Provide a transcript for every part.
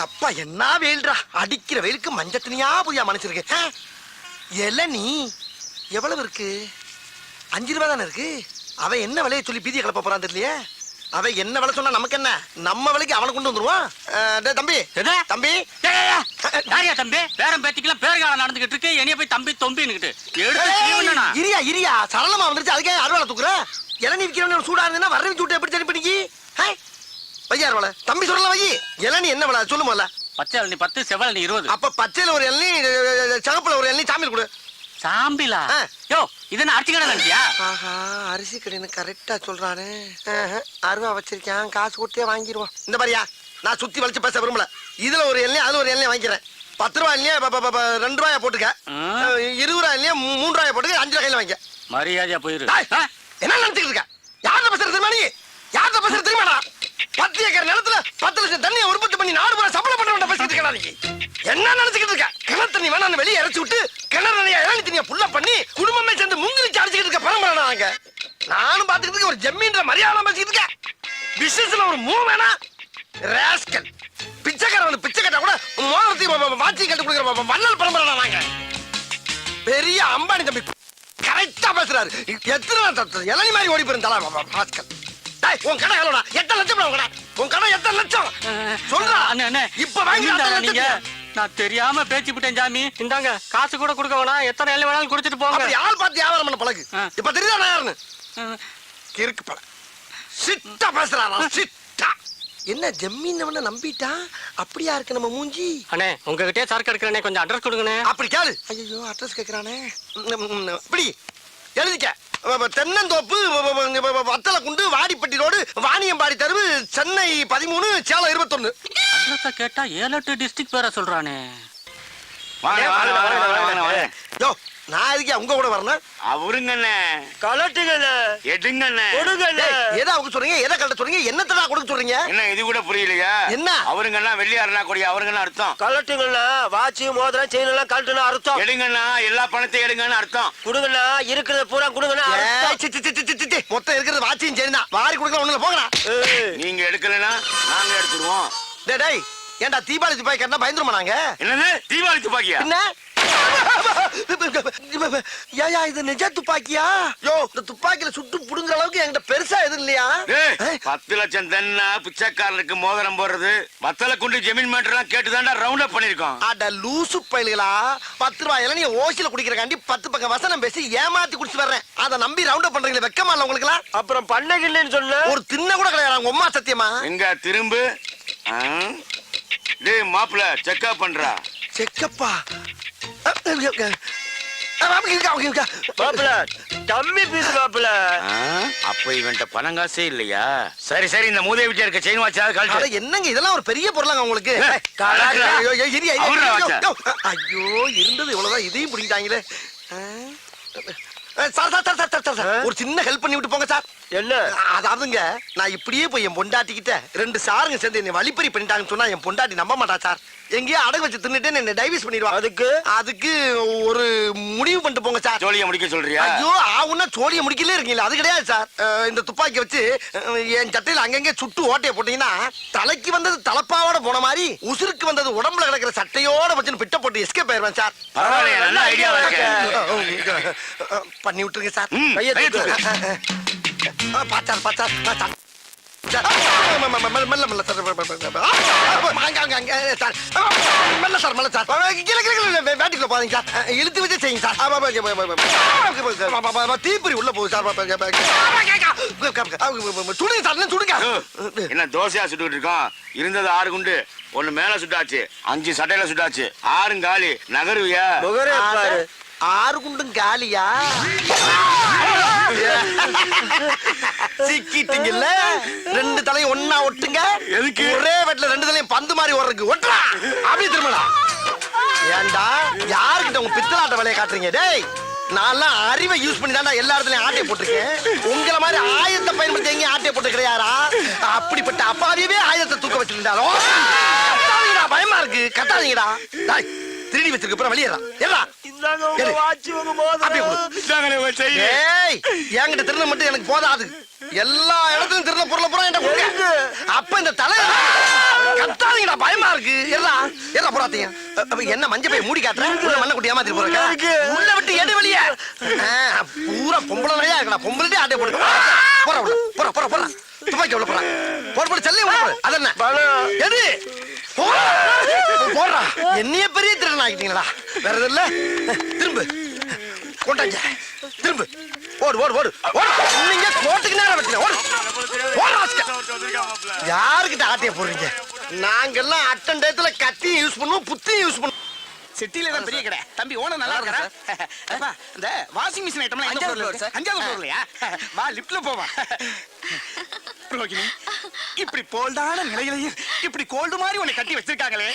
அப்பா என்ன வெயில்டா, அடிக்கிற வெயிலுக்கு மஞ்சள் தனியா புதியா மனுச்சிருக்கு. இளநீ எவ்வளவு இருக்கு? 5 ரூபா தானே இருக்கு. அவ என்ன விலையை சொல்லி பீதியை கிளப்ப போறான் தெரியலையே. அவ என்ன விலை சொன்னா நமக்கு என்ன, நம்ம விலைக்கு அவனை கொண்டு வந்துருவான். தம்பி தம்பி தம்பி பேரம் பேத்திக்கலாம் பேர்காலம் நடந்துகிட்டு இருக்கு. என்னைய போய் தம்பி தொம்பின்னுகிட்டு இரியா இரியா சரளமா வந்துருச்சு. அதுக்கே அறுவாலை தூக்குற. இளநீ விற்கிறவன் சூடா இருந்தா வர வச்சு விட்டு எப்படி சரி பண்ணிக்கி வையார் வலை தம்பி சொல்லலாம். வை இளநீ என்ன விலை சொல்லு முதல்ல. பச்சை இளநீ 10, செவல் 20. அப்ப பச்சையில ஒரு இளநீ, சிவப்புல ஒரு இளநீ, சாமியில் கொடு. சாம்பிலா? யோ இது என்ன அரிசி கடை நினைச்சியா? ஆஹா அரிசி கடைன்னு கரெக்டா சொல்றானே. அருவா வச்சிருக்கேன், காசு கொடுத்தே வாங்கிடுவோம். இந்த மாதிரியா நான் சுத்தி வலிச்சு பேச விரும்பல. இதுல ஒரு இளநீ அது ஒரு இளநீ வாங்கிக்கிறேன். 10 ரூபாய் இல்லையா 2 ரூபாயா போட்டுக்க. 20 ரூபாய் இல்லையா 3 ரூபாயா போட்டுக்க. 5 ரூபாயில வாங்கிக்க. மரியாதையா போயிரு. என்ன நினைச்சுட்டு இருக்க? யார்கிட்ட பேசுறது தெரியுமா? நீ யார்கிட்ட பேசுறது தெரியுமாடா? 10 ஏக்கர் நிலத்துல 10 லட்சம் தண்ணியை உற்பத்தி பண்ணி நாடு பூரா சப்ளை பண்ண பேசிட்டு இருக்கா? நீ என்ன நினைச்சுக்கிட்டு இருக்க? கிணறு தண்ணி வேணான்னு வெளியே இறச்சி விட்டு கிணறு நிறைய இளநீ தண்ணியை புள்ள பண்ணி குடும்பமே சேர்ந்து முங்கிலிச்சு அடிச்சுக்கிட்டு இருக்க பரம்பரை நாங்க. நானும் பாத்துக்கிட்டு ஒரு ஜம்மீன்ற மரியாதை பேசிக்கிட்டு இருக்க. பிசினஸ்ல ஒரு மூவ் வேணா ராஸ்கல். பிச்சைக்காரன் பிச்சை கட்டா கூட மோதிரத்தை வாட்சி கட்டு கொடுக்குற வள்ளல் பரம்பரை நாங்க. பெரிய அம்பானி தம்பி கரெக்டா பேசுறாரு. எத்தனை இளநீ மாதிரி ஓடி போயிருந்தாளா ராஸ்கல். உன் கடை எவ்வளோடா? 8 லட்சம். உன் கடை 8 லட்சம் சொல்றா. இப்ப வாங்கி நான் தெரியாம பேச்சு விட்டேன் சாமி. இந்தாங்க காசு கூட கொடுக்க வேணாம், எத்தனை எல்லாம் வேணாலும் குடிச்சிட்டு போங்க. ஆள் பார்த்து வியாபாரம் பண்ண பழகு. இப்ப தெரியுதா நான் யாருன்னு? கிறுக்கு பழ சிட்டா பேசுறாரா சிட்டா. என்ன ஜம்மீன் நம்பிட்டா? அப்படியா இருக்கு நம்ம மூஞ்சி. அண்ணே உங்ககிட்டயே சரக்கு எடுக்கிறேனே, கொஞ்சம் அட்ரஸ் கொடுங்கண்ணே. அப்படி கேளு. ஐயோ அட்ரஸ் கேட்கறானே. இப்படி எழுதிக்க. தென்னந்தோப்பு, வத்தல குண்டு, வாடிப்பட்டி ரோடு, வாணியம்பாடி தெருவு, சென்னை 13, சேலம் 21. அட்ரஸ கேட்டா 7-8 டிஸ்ட்ரிக்ட் பேரை சொல்றானே. யோ நான் எதுக்கு உங்க கூட வரணும்? அவருங்கண்ணே கலட்டுங்கண்ணே, எடுங்கண்ணே, கொடுங்கண்ணே. எதை அவங்க சொல்றீங்க? எதை கலட்ட சொல்றீங்க? என்னத்தடா கொடுக்க சொல்றீங்க? என்ன இது கூட புரியலையா? என்ன அவருங்கண்ணா வெள்ளியாருனா கொடியா அவருங்கண்ணா அர்த்தம். கலட்டுங்கண்ணா, வாட்சி மோதிரம் செயின் எல்லாம் கலட்டுனா அர்த்தம். எடுங்கண்ணா, எல்லா பணத்தையும் எடுங்கன்னு அர்த்தம். கொடுங்கண்ணா, இருக்கிறத பூரா கொடுங்கண்ணா. மொத்தம் இருக்கிறது வாட்சியும் சரினா வாரி கொடுக்க ஒண்ணுல போங்கடா. நீங்க எடுக்கலனா நாங்க எடுத்துருவோம். டேய் ஏன்டா தீபாவளி துப்பாக்கி கட்டினா பயந்துருமா நாங்க? என்னது தீபாவளி துப்பாக்கியா? என்ன ஏயா இது நிஜ துப்பாக்கியா? யோ இந்த துப்பாக்கியில சுட்டு புடுங்குற அளவுக்கு என்கிட்ட பெருசா எதுவும் இல்லையா? 10 லட்சம் தென்ன பிச்சைக்காரருக்கு மோதிரம் போடுறது வத்தல குண்டு ஜமீன் மேட்டர்லாம் கேட்டுதான்டா ரவுண்ட் அப் பண்ணிருக்கோம். அட லூசு பயல்களா, 10 ரூபாயில நீ ஓசில குடிக்கிறக்காண்டி 10 பக்கம் வசனம் பேசி ஏமாத்தி குடிச்சு வர்றேன். அதை நம்பி ரவுண்ட் அப் பண்றீங்களே, வெக்கமா இல்ல உங்களுக்கு? அப்புறம் பண்ணகில்லைன்னு சொன்ன ஒரு தின்ன கூட கிடையாது உங்க அம்மா சத்தியமா. எங்க திரும்பு டேய் மாப்ள செக்அப் பண்றா. செக்கப்பா மாப்பிள கம்மி பீஸ் மாப்பிள. அப்ப இவன்ட்ட பணம் காசே இல்லையா? சரி சரி இந்த மூதே விட்டு இருக்க செயின் வாட்சாவது கழட்டு. என்னங்க இதெல்லாம் ஒரு பெரிய பொருளாங்க உங்களுக்கு? ஐயோ இருந்தது இவ்வளவுதான், இதையும் பிடிக்கிட்டாங்களே. ஒரு சின்ன ஹெல்ப் பண்ணி விட்டு போங்க சார். என்ன? அதாவதுங்க நான் இப்படியே போய் என் பொண்டாட்டிக்கிட்ட 2 சாருங்க சேர்ந்து என்னை வழிப்பறி பண்ணிட்டாங்கன்னு சொன்னா என் பொண்டாட்டி நம்ப மாட்டா சார். எங்கேயோ அடகு வச்சு தின்னுட்டு என்ன டைவர்ஸ் பண்ணிடுவா. அதுக்கு ஒரு முடிவு பண்ணிட்டு போங்க சார். சோழிய முடிக்க சொல்றியா? ஐயோ ஆவுன்னா சோழிய முடிக்கலே இருக்கீங்களா? அது கிடையாது சார். இந்த துப்பாக்கி வச்சு என் சட்டையில அங்கங்க சுட்டு ஓட்டைய போட்டீங்கன்னா தலைக்கு வந்தது தலப்பாவோட போன மாதிரி உசுருக்கு வந்தது உடம்புல கிடக்கிற சட்டையோட வச்சு பிட்ட போட்டு எஸ்கேப் ஆயிருவேன் சார். நல்ல ஐடியாவா இருக்கு. பண்ணி விட்டுருங்க சார். பாச்சார் வேட்டிக்குள்ள போறீங்க சார். இழுத்து வச்சு செய்யுங்க சார். தீப்பொறி உள்ள போகுது சார். சுடுங்க சார், சுடுங்க. என்ன தோசையா சுட்டு இருக்கோம்? இருந்தது 6 குண்டு, 1 மேல சுட்டாச்சு, 5 சட்டையில சுட்டாச்சு, 6 காலி. நகருவியா? 6 குண்டும் காலியா? சிக்கிட்டீங்கல்ல. 2 தலையும் ஒன்னா ஒட்டுங்க. எதுக்கு? ஒரே வெட்ல 2 தலையும் பந்து மாதிரி ஓடுறதுக்கு. ஒட்டுறா அப்படி திரும்பலா. ஏண்டா யாருக்கிட்ட உங்க பித்தலாட்ட வேலையை காட்டுறீங்க? டேய் நான்லாம் அறிவை யூஸ் பண்ணி தான்டா எல்லா இடத்துலயும் ஆட்டையை போட்டிருக்கேன். உங்களை மாதிரி ஆயுதத்தை பயன்படுத்தி எங்கேயும் ஆட்டையை போட்டு கிடையாரா? அப்படிப்பட்ட அப்பாவியவே ஆயுதத்தை தூக்க வச்சிருந்தாலும் கட்டாதீங்கடா, பயமா இருக்கு. கட்டாதீங்கடா. திருடி வச்சிருக்க அப்புறம் வெளியேறா. என்கிட்ட திருட மட்டும் எனக்கு போதாது. எல்லா இடத்துலயும் திருந்த பொருளை பூரா என்கிட்ட கொடுங்க. அப்ப இந்த தலை கத்தாதீங்கடா, பயமா இருக்கு. எல்லாம் போறாதீங்க. அப்ப என்ன மஞ்சள் பைய மூடி காட்டுற? உள்ள மண்ணை குட்டி ஏமாத்திட்டு போறீங்க. உள்ள விட்டு எடு வெளிய. பூரா பொம்பளை நிறையா இருக்கடா. பொம்பளை ஆட்டை போடு. போற உள்ள. போற. துப்பாக்கி உள்ள போற. போட செல்லே உள்ள போடு. அது என்ன? எது? போடுறா. என்னைய பெரிய திருடன் ஆகிட்டீங்களா? வேற எதுவும் இல்ல? திரும்பு. கொண்டாங்க. திரும்பு. ஓடு. நீங்க கோட்டுக்கு நேரம் வச்சுல. யாருக்கிட்ட ஆட்டைய போடுறீங்க? நாங்கெல்லாம் அட்டன் டயத்துல கத்தியும் யூஸ் பண்ணுவோம், புத்தியும் யூஸ் பண்ணுவோம். சிட்டில தான் பெரிய கடை. தம்பி ஓனர் நல்லா இருக்கா? அப்பா இந்த வாஷிங் மிஷின் ஐட்டம்லாம் எங்க ஃப்ளோர் சார்? அஞ்சாவது ஃப்ளோர்லயா? வா லிஃப்ட்ல போவா. ரோகிணி இப்படி போல்டான நிலையிலையும் இப்படி கோல்டு மாதிரி உன்னை கட்டி வச்சிருக்காங்களே,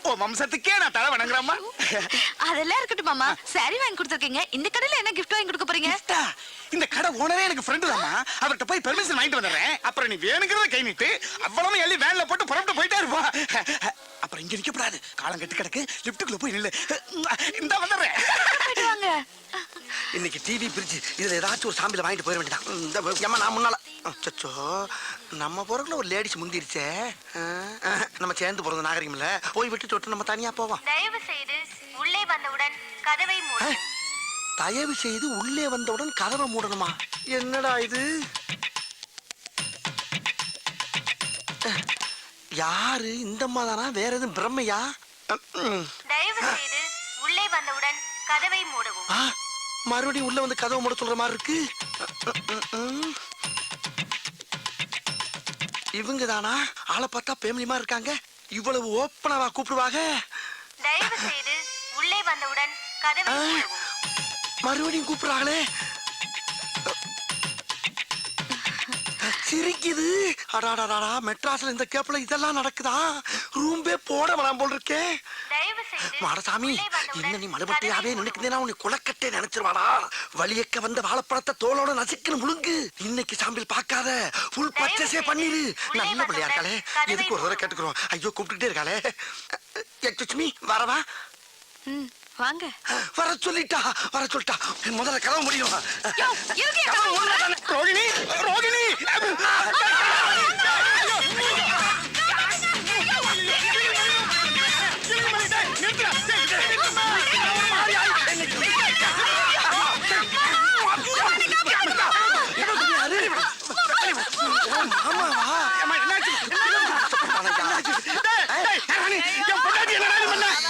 ஓ வம்சத்துக்கே நான் தலை வணங்குறேம்மா. அதெல்லாம் இருக்கட்டும் மாமா. சாரி வாங்கி கொடுத்துருக்கீங்க. இந்த கடையில என்ன கிஃப்ட் வாங்கி கொடுக்க போறீங்க? இந்த கடை ஓனரே எனக்கு ஃப்ரெண்டு தாம்மா. அவர்கிட்ட போய் பெர்மிஷன் வாங்கிட்டு வந்துடுறேன். அப்புறம் நீ வேணுங்கிறத கை நீட்டு அவ்வளவு எள்ளி வேன்ல போட்டு புறப்பட்டு போயிட்டே இருப்போம். அப்புறம் இங்க நிக்கப்படாது, காலம் கெட்டு கிடக்கு. லிஃப்ட்டுக்குள்ள போய் நில்லு. இந்த வந்துடுறேன். இன்னைக்கு டிவி பிரிட்ஜ் இதுல ஏதாச்சும் ஒரு சாம்பியில வாங்கிட்டு போயிட வேண்டியதான். இந்த ஏமா நான் முன்னால சச்சோ நம்ம போறக்குள்ள ஒரு லேடிஸ் முந்திருச்சே. நம்ம சேர்ந்து போறது நாகரிகம் இல்ல. போய் விட்டு தொட்டு நம்ம தனியா போவோம். தயவு செய்து உள்ளே வந்தவுடன் கதவை மூடவும். தயவு செய்து உள்ளே வந்தவுடன் கதவை மூடணுமா? என்னடா இது? யாரு இந்த அம்மா தானா? வேற எதுவும் பிரம்மையா? தயவு செய்து உள்ளே வந்தவுடன் கதவை மூடவும். மறுபடியும் உள்ள வந்து கதவை மூட சொல்ற மாதிரி இருக்கு. இவங்க தானா? ஆளை பார்த்தா பேமிலிமா இருக்காங்க. இவ்வளவு ஓப்பனாவா கூப்பிடுவாங்க? தயவு செய்து உள்ளே வந்தவுடன் கதவை மூடவும். மறுபடியும் கூப்பிடுறாங்களே. சிரிக்குது. அடாடாடா, மெட்ராஸ்ல இந்த கேப்ல இதெல்லாம் நடக்குதா? ரூம்பே போட வேணாம் போல் இருக்கே. தயவு செய்து மாடசாமி, இன்னும் நீ மடுபட்டையாவே நினைக்கிறேன்னா உன்னை குலக்கட்டே நினைச்சிருவாடா. வலியக்க வந்த வாழைப்பழத்தை தோலோட நசுக்குன்னு முழுங்கு. இன்னைக்கு சாம்பிள் பார்க்காத, ஃபுல் பர்ச்சேஸே பண்ணிரு. நல்ல பிள்ளையா இருக்காளே, எதுக்கு ஒரு தடவை கேட்டுக்கிறோம். ஐயோ கூப்பிட்டுட்டே இருக்காளே. லட்சுமி வரவா? வாங்க. வர சொல்லிட்டா. முதல்ல கதவு முடியும். ரோகிணி ரோகிணி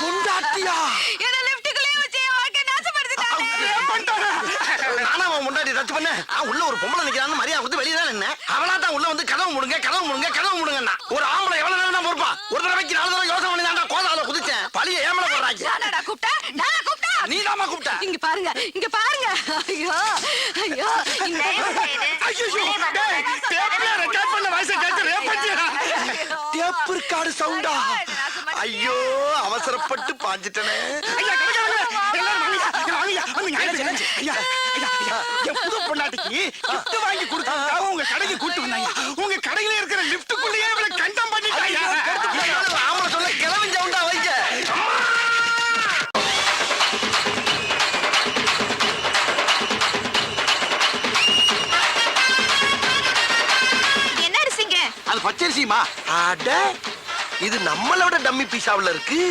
பொண்டாட்டியா? நானா அவன் முன்னாடி ரத்து பண்ண? உள்ள ஒரு பொம்பளை நிக்கிறான்னு மரியாதை கொடுத்து வெளியே தான் என்ன. அவளா தான் உள்ள வந்து கதவு முடுங்க. ஒரு ஆம்பளை எவ்வளவு நேரம் தான் பொறுப்பா? ஒரு தடவைக்கு 4 தடவை யோசனை பண்ணி தான் கோதால குதிச்சேன். பழிய ஏமல போடுறாங்க. நீ தாமா கூப்பிட்ட? இங்க பாருங்க. ஐயோ. டேப் ரெக்கார்டு சவுண்டா? ஐயோ அவசரப்பட்டு பாஞ்சிட்டனே. புது பொண்டாட்டிக்கு gift வாங்கி கொடுத்தா உங்க கடைக்கு கூட்டு வந்தாங்க. உங்க கடையில இருக்கிற லிஃப்ட்டுக்குள்ளேயே இவளை கண்டம் பண்ணிட்டாங்க. ஆமா சொல்ல கிளம்பி சவுண்டா வைக்க. என்ன அரிசிங்க? அது பச்சரிசிமா? அட இது நம்மளோட டம்மி பீஸாவுல இருக்கு.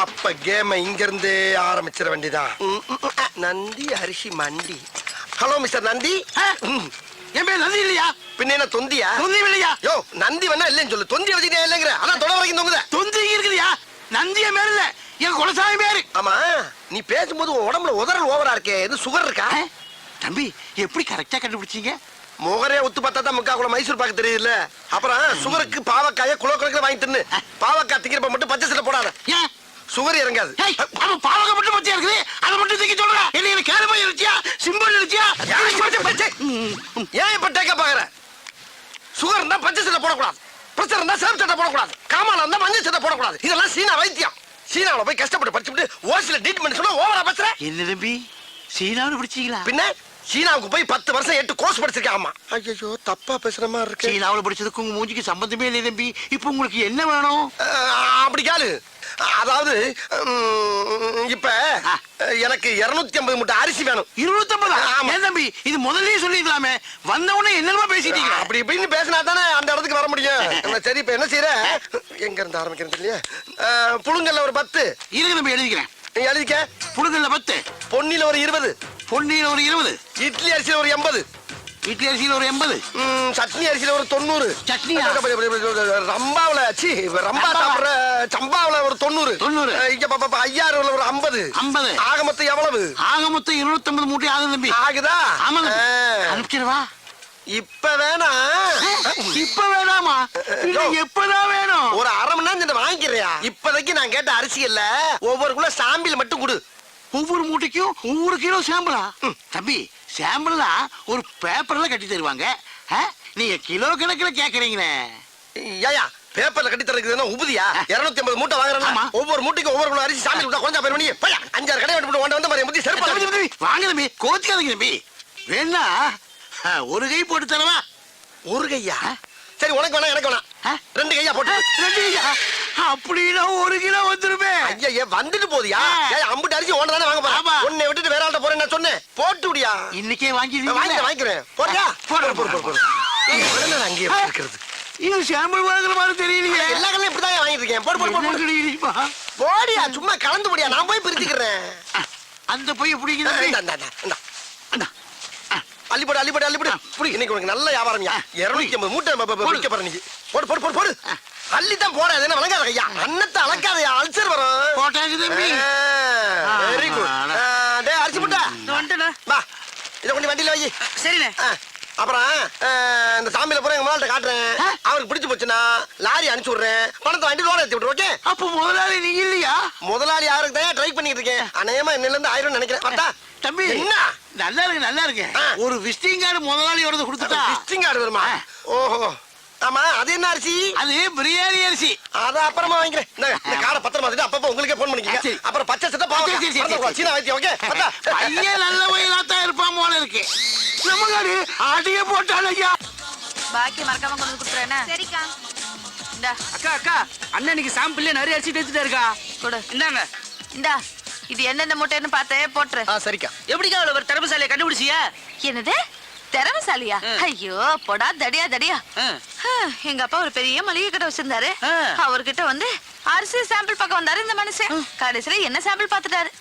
அப்ப கேம இங்க இருந்து ஆரம்பிச்சிட வேண்டியதான். நந்தி அரிசி மண்டி. Hello mister Nandi. என் பேர் நந்தி இல்லையா? பின்ன என்ன தொந்தியா? தொந்தி இல்லையா? யோ நந்தி வேணா இல்லன்னு சொல்லு. தொந்தி வச்சுக்கிட்டே இல்லங்கிற. அதான் தொட வரைக்கும் தொங்குத. தொந்தி இருக்குதுயா? நந்திய பேர் இல்ல, என் குலசாமி பேரு. ஆமா நீ பேசும்போது உன் உடம்புல உதறல் ஓவரா இருக்கே. எது சுகர் இருக்கா? தம்பி எப்படி கரெக்டா கண்டுபிடிச்சீங்க? முகரே ஒத்து பார்த்தா தான் முக்கா கூட மைசூர் பாக்கு தெரியுதுல்ல. அப்புறம் சுகருக்கு பாவக்காய குலோ குலக்கு வாங்கி தின்னு. பாவக்காய் திங்கிறப்ப மட்டும் பச்சை சட்டை போடாத. ஏன் சுகர் இறங்காது. அவன் பாவக மட்டும் பச்சையா இருக்குது, அதை மட்டும் தூக்கி சொல்ற. என்ன கேரமா இருச்சியா, சிம்பிள் இருச்சியா? ஏன் இப்ப டேக்க பாக்குற? சுகர் இருந்தா பச்சை சட்டை போடக்கூடாது. பிரஷர் இருந்தா சேம் சட்டை போடக்கூடாது. காமால இருந்தா மஞ்சள் சட்டை போடக்கூடாது. இதெல்லாம் சீனா வைத்தியம். சீனாவுல போய் கஷ்டப்பட்டு படிச்சுட்டு ஓசில ட்ரீட்மெண்ட் சொன்னா ஓவரா பேசுற. என்ன தம்பி சீனாவில் பிடிச்சீங்களா? பின்ன சீனாவுக்கு போய் 10 வருஷம் 8 கோர்ஸ் படிச்சிருக்கேன். ஆமா ஐயோ தப்பா பேசுற மாதிரி இருக்கு. சீனாவில் படிச்சதுக்கு உங்க மூஞ்சிக்கு சம்பந்தமே இல்லை தம்பி. இப்போ உங்களுக்கு என்ன வேணும்? அப்படி கேளு. அதாவது இப்ப எனக்கு 250 மூட்டை அரிசி வேணும். 250? ஆமா. ஏன் தம்பி இது முதல்லயே சொல்லிருக்கலாமே, வந்த உடனே என்னமா பேசிட்டீங்க? அப்படி இப்படின்னு பேசினா தானே அந்த இடத்துக்கு வர முடியும். சரி இப்ப என்ன செய்யற, எங்க இருந்து ஆரம்பிக்கிறது இல்லையா? புழுங்கல்ல ஒரு 10 இருக்கு தம்பி, எழுதிக்கிறேன். நீ எழுதிக்க. புழுங்கல்ல 10, பொன்னில ஒரு 20, பொன்னியில ஒரு 20, இட்லி அரிசியில ஒரு 80, இட்லி அரிசியில ஒரு 80, சட்னி அரிசியில ஒரு 90, சட்னியா? ரம்பாவுல ரம்பா சாப்பிடுற சம்பாவுல ஒரு 90, 90. இங்க ஐயாறுல ஒரு 50. 50. ஆக மொத்தம் எவ்வளவு ஆக மொத்தம் 250 மூட்டை ஆகுது தம்பி. ஆகுதா? ஆமாங்க. அனுப்பிச்சிடவா? இப்ப வேணா இப்ப வேணாமா? இல்ல எப்பதான் வேணும்? ஒரு அரை மணி நேரம் வாங்கிக்கிறியா? இப்போதைக்கு நான் கேட்ட அரிசி இல்ல, ஒவ்வொரு குள்ள சாம்பிள் மட்டும் கொடு. ஒவ்வொரு மூட்டைக்கும் ஒவ்வொரு கிலோ சாம்பிளா? தம்பி சாம்பிள்னா ஒரு பேப்பர்ல கட்டி தருவாங்க, நீங்க கிலோ கணக்குல கேக்குறீங்களே. ஏயா பேப்பர்ல கட்டி தரக்குதுன்னா உபதியா? 250 மூட்டை ஆமா. வாங்குறேன்னா ஒவ்வொரு மூட்டைக்கு ஒவ்வொரு குள்ள அரிசி சாம்பிள் கொடுத்தா கொஞ்சம் பேர் பண்ணி பையா 5-6 கடை விட்டு வந்த மாதிரி முத்தி தம்பி, செருப்பு. தம்பி, வாங்க தம்பி, கோச்சிக்காதீங்க தம்பி. வேணா ஒரு கை போட்டு தரவா? ஒரு கையா? சரி உனக்கு வேணா எனக்கு வேணா, 2 கையா போட்டு. 2 கையா? அப்படின்னா 1 கிலோ வந்துருமே. ஐயா வந்துட்டு போதியா? அம்புட்டு அரிசி ஒன்று தானே வாங்க ஆமா. போறேன். உன்னை விட்டுட்டு வேற ஆள்கிட்ட போறேன் நான் சொன்னேன். போட்டு விடியா? இன்னைக்கே வாங்கிக்கிறேன். போறியா? போடு, போடு, போடு, போடு. அங்கேயே இருக்கிறது இது சாம்பிள் வாங்குற மாதிரி தெரியலையே. எல்லா கடையிலும் இப்படிதான் வாங்கிட்டு இருக்கேன். போடு போடு போடு, போடு. போடியா, சும்மா கலந்து போடியா, நான் போய் பிரிச்சுக்கிறேன். அந்த பைய பிடிக்குது. அள்ளிப்போடு அள்ளிப்போடு அள்ளிப்போடு. இன்னைக்கு உனக்கு நல்ல வியாபாரம்யா. 250 மூட்டை விற்க போற நீங்க. போடு போடு போடு போடு. அள்ளித்தான் போற, அது என்ன வழங்காத ஐயா? அன்னத்தை அளக்காதயா, அல்சர் வரும். போட்டாச்சு தம்பி. Very good. டேய் அரிசி மூட்டை வந்துட்டேண்ணே. வா, இதை கொண்டு வண்டியில வை. சரிண்ணே. அப்புறம் இந்த சாமியில போற எங்க மால்ட்ட காட்டுறேன். அவருக்கு பிடிச்சு போச்சுன்னா லாரி அனுப்பிச்சு விடுறேன். பணத்தை வண்டி லோன் ஏத்தி விட்டுரு. ஓகே? அப்ப முதலாளி நீங்க இல்லையா? முதலாளி யாருக்கு தான் ட்ரை பண்ணிட்டு இருக்கேன். அநேகமா இன்னில இருந்து 1000 நினைக்கிறேன். பார்த்தா தம்பி என்ன நல்லா இருக்கு, நல்லா இருக்கு. ஆ. ஒரு விசிட்டிங் கார்டு முதலாளியோட கொடுத்துட்டா. விசிட்டிங் கார்டு வருமா? ஓஹோ, ஆமா. அது என்ன அரிசி? அது பிரியாணி அரிசி. அத அப்புறமா வாங்கிக்கிறேன். இந்த கார்டை பத்திரமா வச்சுட்டு அப்பப்ப உங்களுக்கே போன் பண்ணிக்கங்க. சரி. அப்புறம் பச்சை சட்டை சரி, சரி, சரி, பாவம் சரி. சீனா வைத்தியம். ஓகே? பார்த்தா பையன் நல்ல வயலாத்தான் இருப்பான் போல இருக்கு. நம்ம காடு அடிய போட்டான் ஐயா. பாக்கி மறக்காம கொண்டு வந்து கொடுத்துறேன். சரிக்கா. இந்தா அக்கா அக்கா, அண்ணன் இன்னைக்கு சாம்பிள்ல நிறைய அரிசி தேய்ச்சிட்டு இருக்கா. கொடு. இந்தாங்க. இந்தா இது என்னென்ன மூட்டைன்னு பார்த்தே போட்டுரு. சரிக்கா. எப்படிக்கா அவ்வளவு ஒரு திறமைசாலியை கண்டுபிடிச்சியா? என்னது திறமைசாலியா? ஐயோ போடா தடியா தடியா. எங்க அப்பா ஒரு பெரிய மளிகை கடை வச்சிருந்தாரு. அவர்கிட்ட வந்து அரிசி சாம்பிள் பக்கம் வந்தாரு இந்த மனுஷன். கடைசியில என்ன சாம்பிள் பாத்துட்டாரு.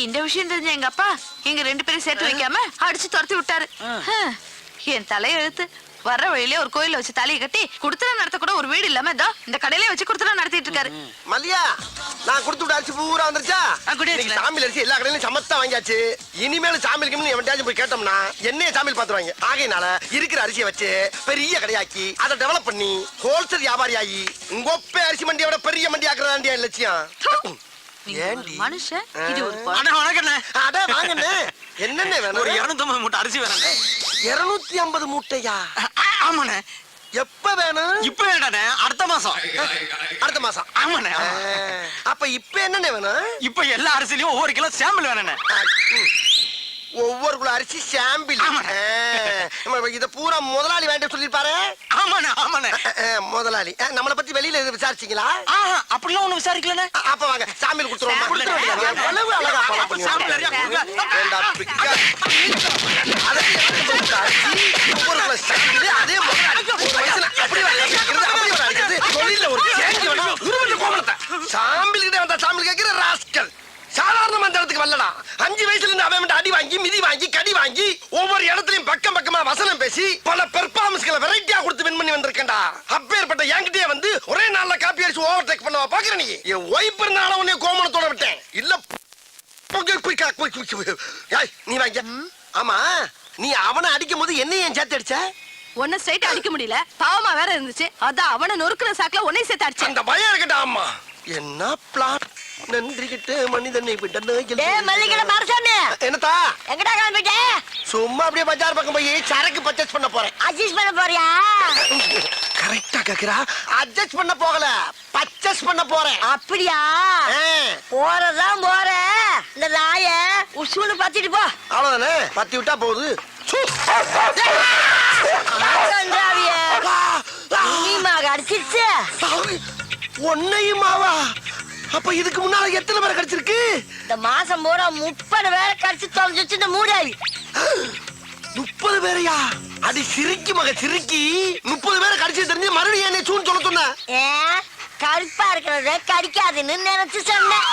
இந்த விஷயம் தெரிஞ்ச எங்க அப்பா எங்க 2 பேரும் சேர்த்து வைக்காம அடிச்சு துரத்தி விட்டாரு. என் தலையெழுத்து. வர்ற வழியிலே ஒரு கோயில வச்சு தலையை கட்டி குடுத்தனம் நடத்த கூட ஒரு வீடு இல்லாம இதோ இந்த கடையிலே வச்சு குடுத்தனம் நடத்திட்டு இருக்காரு. மல்லியா, நான் கொடுத்து விட்ட அரிசி பூரா வந்துருச்சா? குடியாச்சு. இன்னைக்கு சாமியில் அரிசி எல்லா கடையிலும் சமத்தா வாங்கியாச்சு. இனிமேல் சாமிலுக்கு எவன்டாச்சும் போய் கேட்டோம்னா என்னைய சாமியில் பாத்துருவாங்க. ஆகையினால இருக்கிற அரிசியை வச்சு பெரிய கடையாக்கி அதை டெவலப் பண்ணி ஹோல்சேல் வியாபாரி ஆகி உங்கொப்பே அரிசி மண்டியோட பெரிய மண்டி ஆக்குறதாண்டியா லட்சியம். நீங்க ஒரு மனுஷன், இது ஒரு அண்ணா வணக்கண்ணே. அட வாங்கண்ணே. என்னென்ன வேணும்? ஒரு 250 மூட்டை அரிசி வேணும். 250 மூட்டையா? ஆமாண்ணே. எப்ப வேணும்? இப்ப வேண்டாண்ணே, அடுத்த மாசம். அடுத்த மாசம். ஆமாண்ணே. அப்ப இப்ப என்னென்ன வேணும்? இப்ப எல்லா அரிசிலையும் ஒவ்வொரு கிலோ சாம்பிள் வேணுண்ணே. ஒவ்வொரு குள்ள அரிசி சாம்பிள். இத பூரா முதலாளி வேண்டாம் சொல்லிருப்பாரு. ஆமாண்ணே ஆமாண்ணே. முதலாளி நம்மளை பத்தி வெளியில விசாரிச்சீங்களா? அப்படிலாம் ஒண்ணு விசாரிக்கலண்ணே. அப்ப வாங்க சாமியில் கொடுத்துருவோம். கொடுத்துருவோம். எவ்வளவு அழகா follow பண்ணி சாம்பிள் நிறைய கொடுங்க. வேண்டா, பிக்கா. அதே ஒவ்வொரு குள்ள சாம்பிள், அதே முதலாளி. ஒரு வயசுல அப்படி வர தொழில ஒரு சேஞ்ச் வேணும். உருவத்தை கோமலத்தை சாம்பிள் கிட்ட வந்தா சாம்பிள் கேட்கிற ராஸ்கல். சாதாரண மந்திரத்துக்கு வரலடா. 5 வயசுல இருந்து அவன் அடி வாங்கி மிதி வாங்கி கடி வாங்கி ஒவ்வொரு இடத்துலயும் பக்கம் பக்கமா வசனம் பேசி பல பெர்ஃபார்மன்ஸ்களை வெரைட்டியா கொடுத்து வின் பண்ணி வந்திருக்கேன்டா. அப்பேற்பட்ட என்கிட்டயே வந்து ஒரே நாள்ல காப்பி அடிச்சு ஓவர் டேக் பண்ணவா பாக்குற நீ? என் ஒய்ஃப் இருந்தால உன்னை கோமணத்தோட விட்டேன். இல்ல நீ வாங்க. ஆமா, நீ அவனை அடிக்கும் போது என்ன ஏன் சேர்த்து அடிச்ச? ஒன்னும் ஸ்ட்ரைட்டா அடிக்க முடியல, பாவமா வேற இருந்துச்சு. அதான் அவனை நொறுக்குற சாக்குல உன்னை சேர்த்து அடிச்சேன். அந்த பயம் இருக்கட்டா. அம்மா என்ன பிளான்? நன்றி கிட்ட மனிதனை என்னத்தா எங்கடா கிளம்பிட்ட? சும்மா அப்படியே பஜார் பக்கம் போய் சரக்கு பர்ச்சேஸ் பண்ண போறேன். அட்ஜஸ்ட் பண்ண போறியா? கரெக்டா கேக்குறா. அட்ஜஸ்ட் பண்ண போகல, பர்ச்சேஸ் பண்ண போறேன். அப்படியா? போறதான் போற. இந்த நாய உசுன்னு பத்திட்டு போ. அவ்வளவுதானே, பத்தி விட்டா போகுது. அடிச்சிருச்சு. ஒன்னையுமாவா? அப்ப இதுக்கு முன்னால எத்தனை பேரை கடிச்சிருக்கு? இந்த மாசம் பூரா 30 பேரை கடிச்சு தொலைஞ்சிச்சு இந்த மூடாவி. 30 பேரையா? அடி சிரிக்கி மக சிரிக்கி. 30 பேரை கடிச்சு தெரிஞ்சு மறுபடியும் என்ன சூன்னு சொல்ல சொன்ன? ஏன் கருப்பா இருக்கிறத கடிக்காதுன்னு நினைச்சு சொன்னேன்.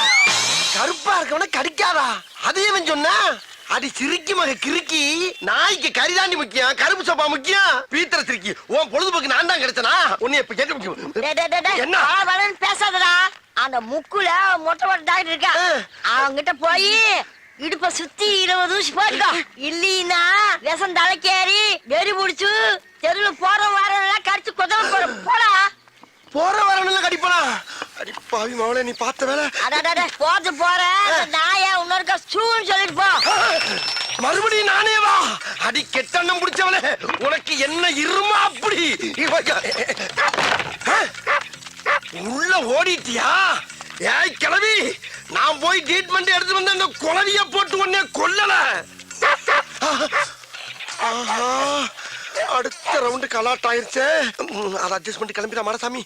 கருப்பா இருக்கவன கடிக்காதா? அதே அவன் சொன்னா? அடி சிரிக்கி மக கிறுக்கி. நாய்க்கு கரிதாண்டி முக்கியம், கருப்பு சோப்பா முக்கியம். பீத்திர சிரிக்கி. உன் பொழுதுபோக்கு நான் தான் கிடைச்சனா? உன்னை இப்ப கேட்க முக்கியம். என்ன? வரன்னு பேசாதடா. அந்த முக்குல மொட்டை மொட்டை டாக்டர் இருக்கா, அவங்கிட்ட போய் இடுப்ப சுத்தி 20 ஊசி போட்டுக்கோ. இல்லீன்னா விஷம் தலைக்கேறி வெறி புடிச்சு தெருவுல போற வாரம் கடிச்சு கொதல போற. போடா. போற வரணும்ல கடிப்பனா? அடி பாவி மவளே, நீ பார்த்த வேலை. அடடட போது போற நாயா இன்னொருக்கா சூன்னு சொல்லிட்டு போ. மறுபடியும் நானே வா. அடி கெட்டண்ணம் பிடிச்சவளே, உனக்கு என்ன இருமா அப்படி? உள்ள ஓடிட்டியா? ஏய் கிளவி, நான் போய் ட்ரீட்மெண்ட் எடுத்து வந்து அந்த குளவிய போட்டு உன்னை கொல்லல. ஆஹா, அடுத்த ரவுண்டு கலாட் ஆயிருச்சே. அதை அட்ஜஸ்ட் பண்ணி கிளம்பிடா மாடசாமி.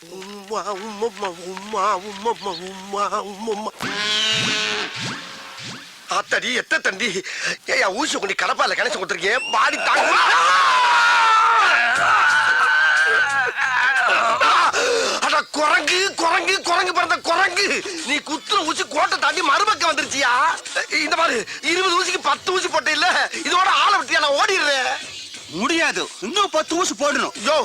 ஆத்தடி எத்த தண்டி. ஏயா ஊசி கொண்டு கடப்பால கணேசன் கொடுத்துருக்கேன். பாடி தாங்க. அட குரங்கு குரங்கு குரங்கு பிறந்த குரங்கு. நீ குத்துற ஊசி கோட்டை தாண்டி மறுபக்கம் வந்துருச்சியா? இந்த மாதிரி 20 ஊசிக்கு 10 ஊசி போட்ட இல்ல, இதோட ஆளை விட்டியா? நான் ஓடிடுறேன். முடியாது, இன்னும் 10 ஊசி போடணும். யோ,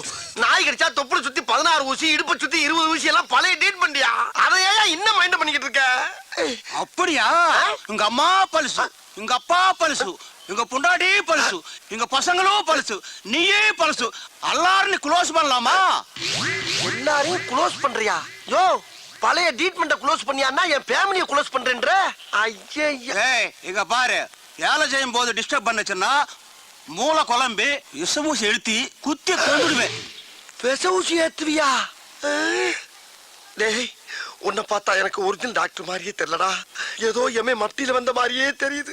நாய் கடிச்சா தொப்புளை சுத்தி 16 ஊசி, இடுப்பை சுத்தி 20 ஊசி எல்லாம் பழைய டேட் பண்ணியா? அதையா இன்னும் மைண்ட் பண்ணிக்கிட்டு இருக்க? அப்படியா? உங்க அம்மா பழுசு, உங்க அப்பா பழுசு, உங்க பொண்டாடி பழுசு, எங்க பசங்களும் பழுசு, நீயே பழுசு. எல்லாரும் க்ளோஸ் பண்ணலாமா? எல்லாரையும் க்ளோஸ் பண்றியா? யோ, பழைய ட்ரீட்மெண்ட க்ளோஸ் பண்ணியான்னா என் ஃபேமிலியை க்ளோஸ் பண்றேன்ற? ஐயா, ஏய் இங்க பாரு, வேலை செய்யும் போது டிஸ்டர்ப் பண்ணுச்சுன்னா மூளை குழம்பி விஷமூசி எழுத்தி குத்தி கொண்டுடுவேன். விச ஊசி ஏத்துவியா? டேய், உன்னை பார்த்தா எனக்கு ஒரிஜினல் டாக்டர் மாதிரியே தெரியலடா. ஏதோ எமே மத்தியில வந்த மாதிரியே தெரியுது.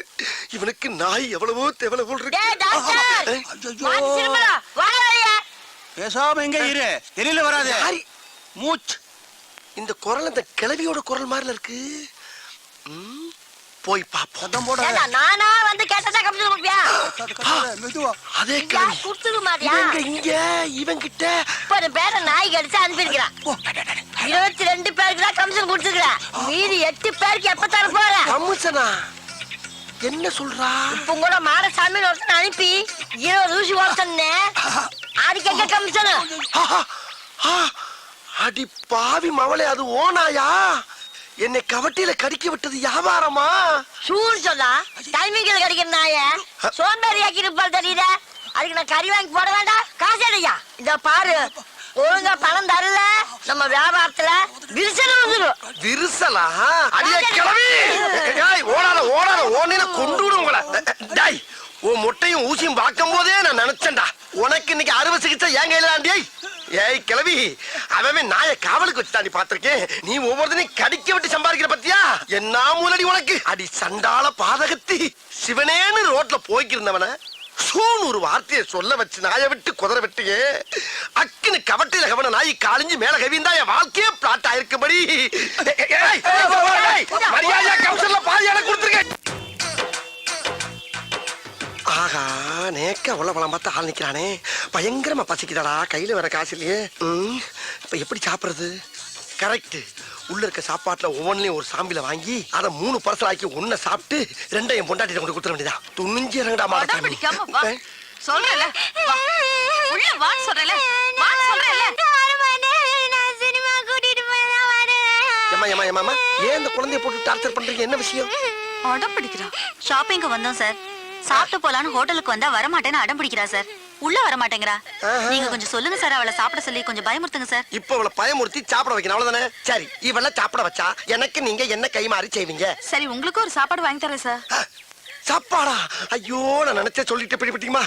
இவனுக்கு நாய் எவ்வளவோ தேவல போல் டேய் டாக்டர், இருக்கு. வாடி சிறுமலா, வாடா வெளிய. பேசாம எங்க இரு, வெளியில வராதே. யாரி? மூச். இந்த குரல் இந்த கிழவியோட குரல் மாதிரில இருக்கு. போய் பாப்போம். ஏண்டா நானா வந்து கேட்டதா கமிஷன் கொடுப்பியா? அதே யா கிழவி குடுத்துக்க மாட்டியா? இங்க இவன் கிட்ட 30 பேரை நாய் கடிச்சு அனுப்பியிருக்கிறான். 22 பேருக்கு தான் கமிஷன் கொடுத்துருக்கிறேன். மீதி 8 பேருக்கு எப்ப தர போற? கமிஷனா? என்ன சொல்றா? இப்ப கூட மாடசாமி ஒருத்தன் அனுப்பி 20 ஊசி ஓட்டனே. அதுக்கு எங்க கமிஷன்? அடி பாவி மவளே, அது ஓனாயா? என்னை கவட்டியில கடிக்க விட்டது வியாபாரமா? சூடு சொல்லா டைமிங்கில் கிடைக்கிற நாய சோம்பேறி ஆக்கி இருப்பாள் தெரியுத. அதுக்கு நான் கறி வாங்கி போட வேண்டாம்? காசு அடையா? இத பாரு, ஒழுங்கா பணம் தரல நம்ம வியாபாரத்துல விரிசல் வந்துடும். விரிசலா? அடியே கிளவி, ஓடாத ஓடாத, ஓனையில கொண்டு விடும் உங்களை. டேய், உன் முட்டையும் ஊசியும் பார்க்கும் போதே நான் நினைச்சேன்டா, உனக்கு இன்னைக்கு அறுவை சிகிச்சை ஏன் கையிலாண்டியை? ஏய் கிளவி, அவன் நாயை காவலுக்கு வச்சு தாண்டி பாத்திருக்கேன். நீ ஒவ்வொருத்தனையும் கடிக்க விட்டு சம்பாதிக்கிற பத்தியா? என்ன மூலடி உனக்கு? அடி சண்டால பாதகத்தி. சிவனேன்னு ரோட்ல போய்க்கிருந்தவன சூன்னு ஒரு வார்த்தையை சொல்ல வச்சு நாயை விட்டு குதிரை விட்டியே. அக்குன்னு கவட்டில கவன நாய் காலிஞ்சு மேல கவிந்தா என் வாழ்க்கையே பிளாட் ஆயிருக்கும்படி. மரியாதையா கவுன்சிலர்ல பாதியான கொடுத்துருக்கேன். ஆகா, நேக்க அவ்வளவு பழம் பார்த்து ஆள் நிக்கிறானே. பயங்கரமா பசிக்குதாடா, கையில வேற காசு இல்லையே. இப்ப எப்படி சாப்பிடுறது? கரெக்ட். உள்ள இருக்க சாப்பாட்டுல ஒவ்வொன்றையும் ஒரு சாம்பில வாங்கி அதை 3 பார்சல் ஆக்கி ஒன்ன சாப்பிட்டு 2 என் பொண்டாட்டி கொண்டு கொடுத்துட வேண்டியதா. துணிஞ்சு இறங்கடா மாடா. பிடிக்காம வா. சொல்றல வா. உள்ள வா சொல்றல. வா சொல்றல. நான் சினிமா கூட்டிட்டு போறேன் வரேன். ஏமா ஏன் இந்த குழந்தைய போட்டு டார்ச்சர் பண்றீங்க? என்ன விஷயம்? அடம் பிடிக்கிறா. ஷாப்பிங்க்கு வந்தோம் சார். சாப்பிட்டு போலான்னு ஹோட்டலுக்கு வந்தா வர மாட்டேன்னு அடம் பிடிக்கிறா சார். உள்ள வர மாட்டேங்கிறா. நீங்க கொஞ்சம் சொல்லுங்க சார், அவளை சாப்பிட சொல்லி கொஞ்சம் பயமுறுத்துங்க சார். இப்ப அவளை பயமுறுத்தி சாப்பிட வைக்கணும், அவ்வளவுதானே? சரி, இவள சாப்பிட வச்சா எனக்கு நீங்க என்ன கைமாறி செய்வீங்க? சரி, உங்களுக்கு ஒரு சாப்பாடு வாங்கி தரேன் சார். சாப்பாடா? ஐயோ, நான் நினைச்சே சொல்லிட்டு பிடிப்பீங்களா?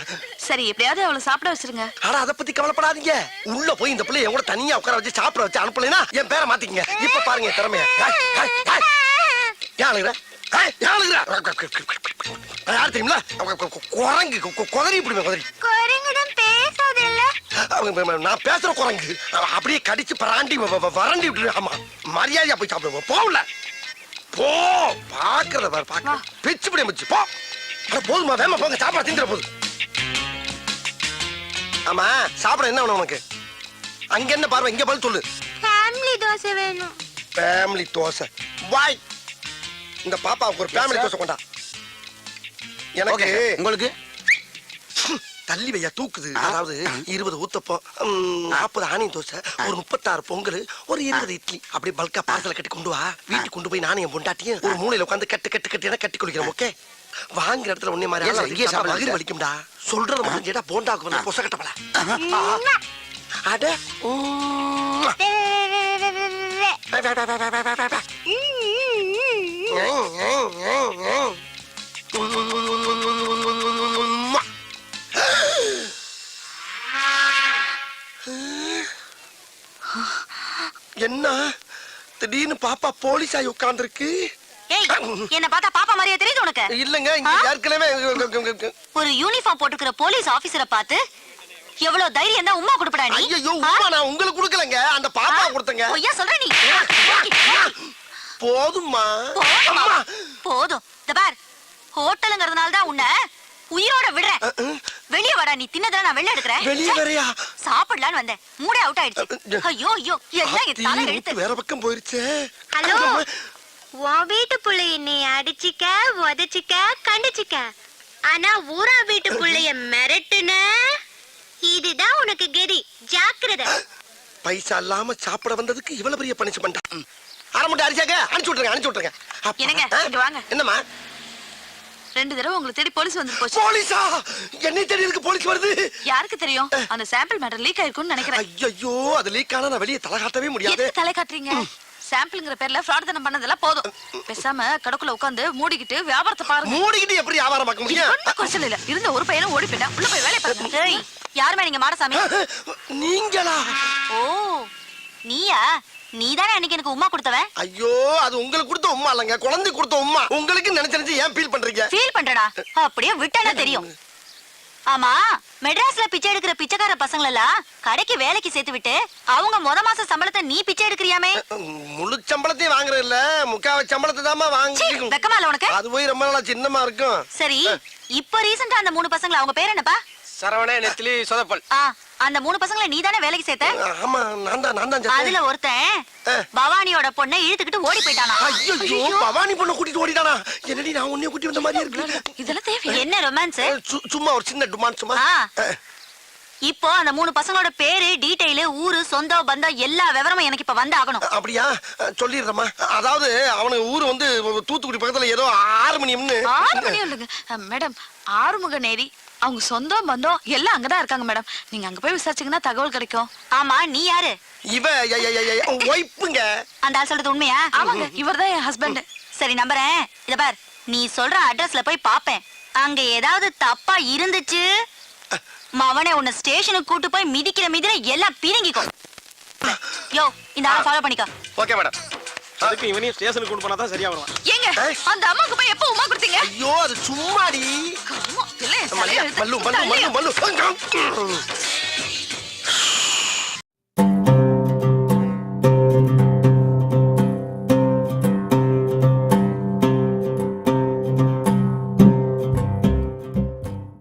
சரி, எப்படியாவது அவளை சாப்பிட வச்சிருங்க. ஆனா அதை பத்தி கவலைப்படாதீங்க. உள்ள போய் இந்த பிள்ளை என் கூட தனியா உட்கார வச்சு சாப்பிட வச்சு அனுப்பலைன்னா என் பேரை மாத்திக்கங்க. இப்ப பாருங்க என் திறமைய. யாரு தெரியுங்களா? குரங்கு குதிரை இப்படி குதிரை. குரங்குடன் பேசாதல்ல. நான் பேசுற குரங்கு அப்படியே கடிச்சு பராண்டி வறண்டி விட்டுரு. ஆமா மரியாதையா போய் சாப்பிடுவோம். போகல போ பாக்குறத பாரு பாக்க பிச்சு பிடி முச்சு போ. அட போதுமா வேமா போங்க சாப்பாடு திங்கிற போது. ஆமா சாப்பிட என்ன வேணும் உனக்கு? அங்க என்ன பார்வை இங்க பதில் சொல்லு. ஃபேமிலி தோசை வேணும். ஃபேமிலி தோசை வாய். இந்த பாப்பாவுக்கு ஒரு ஃபேமிலி தோசை கொண்டா. எனக்கு உங்களுக்கு தள்ளி வையா தூக்குது. அதாவது 20 ஊத்தப்பம், 40 ஆனியன் தோசை, ஒரு 36 பொங்கல், ஒரு 20 இட்லி அப்படி பல்கா பார்சல கட்டி கொண்டு வா. வீட்டுக்கு கொண்டு போய் நானும் என் பொண்டாட்டியும் ஒரு மூலையில உட்காந்து கட்டு கட்டி குளிக்கிறோம். ஓகே வாங்குற இடத்துல உன்னை மாதிரி வயிறு வலிக்கும்டா. சொல்றது மட்டும் கேட்டா போண்டாக்கு வந்து பொச கட்டப்பல. அட என்ன திடீர்னு பாப்பா போலீஸ் ஆகி உட்கார்ந்துருக்கு. ஏய் என்ன பார்த்தா பாப்பா மாதிரியே தெரியுது உனக்கு? இல்லங்க இங்க ஏற்கனவே ஒரு யூனிஃபார்ம் போட்டுக்கிற போலீஸ் ஆபீசரை பார்த்து எவ்வளவு தைரியம் தான் உம்மா கொடுப்படா நீ? ஐயோ உமா நான் உங்களுக்கு கொடுக்கலங்க அந்த பாப்பா கொடுத்தங்க. பொய்யா சொல்ற நீ? போதும்மா போதுமா? போதும். இந்த பார் ஹோட்டலுங்கிறதுனால தான் உன்னை உயிரோட விடுறேன். வெளிய வாடா, நீ தின்னதெல்லாம் நான் வெளிய எடுக்கறேன். வெளிய வரையா? சாப்பிடலான்னு வந்தேன், மூடே அவுட் ஆயிடுச்சு. ஐயோ ஐயோ எல்லாம் என் தலை எழுத்து. வேற பக்கம் போயிருச்சே. ஹலோ உன் வீட்டு புள்ளைய நீ அடிச்சிக்க உதச்சிக்க கண்டிச்சிக்க, ஆனா ஊரா வீட்டு புள்ளைய மிரட்டுன இதுதான் உனக்கு கெதி. ஜாக்கிரதை. பைசா இல்லாம சாப்பிட வந்ததுக்கு இவ்வளவு பெரிய பனிஷ்மென்ட். அரை மட்டும் அடிச்சாங்க அனுப்பிச்சு விட்டுருங்க. என்னங்க இங்க வாங்க. என்னம்மா 2 தடவை உங்களுக்கு தேடி போலீஸ் வந்து போச்சு. போலீஸா? என்னை தேடி இருக்கு போலீஸ் வருது. யாருக்கு தெரியும்? அந்த சாம்பிள் மேட்டர் லீக் ஆயிருக்கும்னு நினைக்கிறேன். ஐயோ அது லீக் ஆனா நான் வெளிய தலை காட்டவே முடியாது. எதுக்கு தலை காட்டுறீங்க? சாம்பிள்ங்கிற பேர்ல ஃப்ராட் தனம் பண்ணதெல்லாம் போதும். பேசாம கடக்குள்ள உட்கார்ந்து மூடிக்கிட்டு வியாபாரத்தை பாருங்க. மூடிக்கிட்டு எப்படி வியாபாரம் பார்க்க முடியும்? ஒண்ணும் குறைச்சல் இல்ல. இருந்த ஒரு பையனும் ஓடி போயிட்டான். உள்ள போய் வேலைய பாருங்க. ஏய் யாருமே நீங்க மாடசாமி? நீங்களா? ஓ நீயா? நீதானே அன்னைக்கு எனக்கு உம்மா கொடுத்தவன்? ஐயோ அது உங்களுக்கு கொடுத்த உம்மா இல்லங்க, குழந்தை கொடுத்த உம்மா. உங்களுக்கு நினைச்சு ஏன் ஃபீல் பண்றீங்க? ஃபீல் பண்றடா, அப்படியே விட்டானே தெரியும். ஆமா மெட்ராஸ்ல பிச்சை எடுக்கிற பிச்சைக்கார பசங்கள எல்லாம் கடைக்கு வேலைக்கு சேர்த்து விட்டு அவங்க மாச சம்பளத்தை நீ பிச்சை எடுக்கிறியாமே? முழு சம்பளத்தையும் வாங்குறது இல்ல, முக்காவ சம்பளத்தை தாமா வாங்கி. வெக்கமா இல்ல உனக்கு? அது போய் ரொம்ப நாளா சின்னமா இருக்கும். சரி இப்ப ரீசெண்டா அந்த 3 பசங்கள அவங்க பேர் என்னப்பா? சரவண நெத்திலி சொதப்பல். அந்த 3 பசங்களை நீ தானே வேலைக்கு சேர்த்த? ஆமா நான் தான் அதுல ஒருத்தன் பவானியோட பொண்ணை இழுத்துக்கிட்டு ஓடி போயிட்டானா? ஐயோ பவானி பொண்ணை கூட்டிட்டு ஓடிட்டானா? என்னடி நான் உன்னைய கூட்டி வந்த மாதிரி இருக்கு. இதெல்லாம் தேவை? என்ன ரொமான்ஸ்? சும்மா ஒரு சின்ன டுமான் சும்மா. இப்போ அந்த 3 பசங்களோட பேரு, டீடைல், ஊரு, சொந்தம், பந்தம் எல்லா விவரமும் எனக்கு இப்ப வந்து ஆகணும். அப்படியா? சொல்லிடுறேம்மா. அதாவது அவனுக்கு ஊரு வந்து தூத்துக்குடி பக்கத்துல ஏதோ 6 மணியம்னு. 6 மணி இல்லைங்க மேடம். ஆறுமுக நேரி அவங்க சொந்தம் பந்தம் எல்லாம் அங்கதான் இருக்காங்க மேடம். நீங்க அங்க போய் விசாரிச்சீங்கன்னா தகவல் கிடைக்கும். ஆமா நீ யாரு? இவ ஒய்ஃபுங்க. அந்த ஆள் சொல்றது உண்மையா? ஆமாங்க இவர்தான் என் ஹஸ்பண்ட். சரி நம்புறேன். இத பார் நீ சொல்ற அட்ரஸ்ல போய் பாப்பேன். அங்க ஏதாவது தப்பா இருந்துச்சு மவனே உன்னை ஸ்டேஷனுக்கு கூட்டு போய் மிதிக்கிற எல்லாம் பிரிங்கிக்கோ. யோ இந்த ஆளை ஃபாலோ பண்ணிக்கோ. Okay madam. அதுக்கு இவனையும் ஸ்டேஷனுக்கு கூட்டு போனா தான் சரியா வருவான். ஏங்க அந்த அம்மாக்கு போய் எப்போ உமா கொடுத்தீங்க? ஐயோ அது சும்மாடி. இல்ல மல்லு மல்லு மல்லு மல்லு.